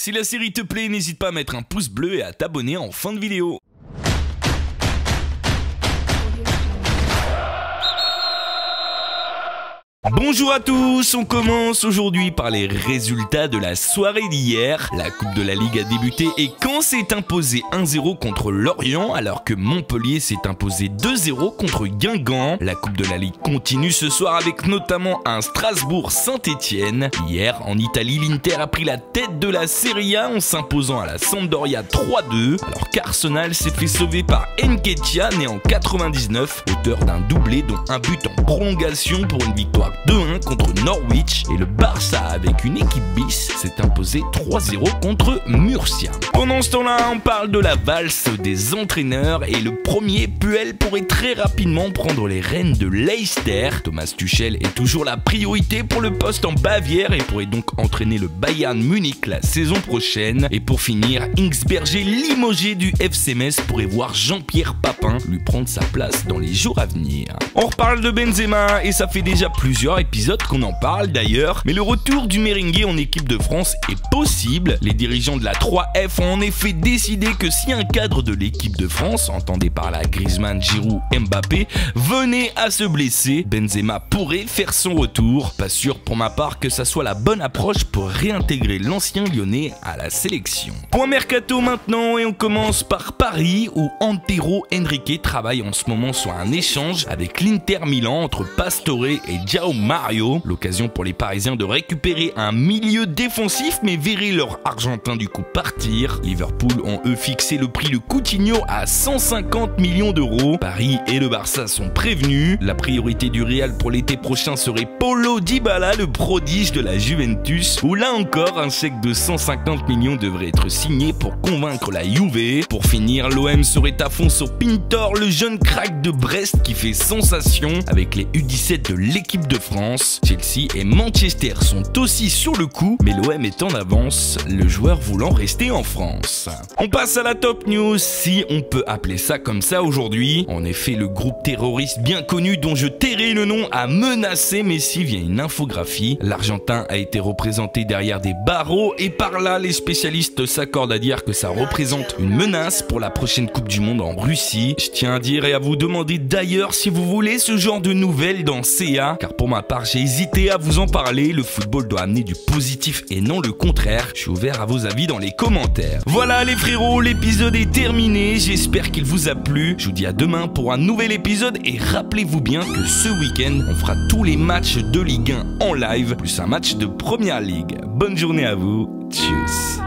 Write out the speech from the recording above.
Si la série te plaît, n'hésite pas à mettre un pouce bleu et à t'abonner en fin de vidéo. Bonjour à tous, on commence aujourd'hui par les résultats de la soirée d'hier. La Coupe de la Ligue a débuté et Caen s'est imposé 1-0 contre Lorient alors que Montpellier s'est imposé 2-0 contre Guingamp. La Coupe de la Ligue continue ce soir avec notamment un Strasbourg-Saint-Etienne. Hier, en Italie, l'Inter a pris la tête de la Serie A en s'imposant à la Sampdoria 3-2 alors qu'Arsenal s'est fait sauver par Nketiah né en 99, auteur d'un doublé dont un but en prolongation pour une victoire 2-1 contre Norwich, et le Barça avec une équipe bis s'est imposé 3-0 contre Murcia. Pendant ce temps-là, on parle de la valse des entraîneurs et le premier Puel pourrait très rapidement prendre les rênes de Leicester. Thomas Tuchel est toujours la priorité pour le poste en Bavière et pourrait donc entraîner le Bayern Munich la saison prochaine. Et pour finir, Hinsberger limogé du FC Metz pourrait voir Jean-Pierre Papin lui prendre sa place dans les jours à venir. On reparle de Benzema et ça fait déjà plusieurs épisodes qu'on en parle d'ailleurs, mais le retour du merengue en équipe de France est possible. Les dirigeants de la 3F ont en effet décidé que si un cadre de l'équipe de France, entendez par là Griezmann, Giroud, Mbappé, venait à se blesser, Benzema pourrait faire son retour. Pas sûr pour ma part que ça soit la bonne approche pour réintégrer l'ancien lyonnais à la sélection. Point mercato maintenant et on commence par Paris où Antero Henrique travaille en ce moment sur un échange avec l'Inter Milan entre Pastore et João Mario. L'occasion pour les Parisiens de récupérer un milieu défensif mais verraient leur Argentin du coup partir. Liverpool ont eux fixé le prix de Coutinho à 150 millions d'euros. Paris et le Barça sont prévenus. La priorité du Real pour l'été prochain serait Paulo Dybala, le prodige de la Juventus, où là encore un chèque de 150 millions devrait être signé pour convaincre la Juve. Pour finir, l'OM serait à fond sur Pintor, le jeune crack de Brest qui fait sensation avec les U17 de l'équipe de France. Chelsea et Manchester sont aussi sur le coup, mais l'OM est en avance, le joueur voulant rester en France. On passe à la top news, si on peut appeler ça comme ça aujourd'hui. En effet, le groupe terroriste bien connu dont je tairai le nom a menacé Messi via une infographie. L'Argentin a été représenté derrière des barreaux et par là, les spécialistes s'accordent à dire que ça représente une menace pour la prochaine Coupe du Monde en Russie. Je tiens à dire et à vous demander d'ailleurs si vous voulez ce genre de nouvelles dans CA, car pour ma part j'ai hésité à vous en parler, le football doit amener du positif et non le contraire. Je suis ouvert à vos avis dans les commentaires. Voilà les frérots, l'épisode est terminé, j'espère qu'il vous a plu. Je vous dis à demain pour un nouvel épisode et rappelez-vous bien que ce week-end on fera tous les matchs de Ligue 1 en live, plus un match de Première Ligue. Bonne journée à vous, tchuss.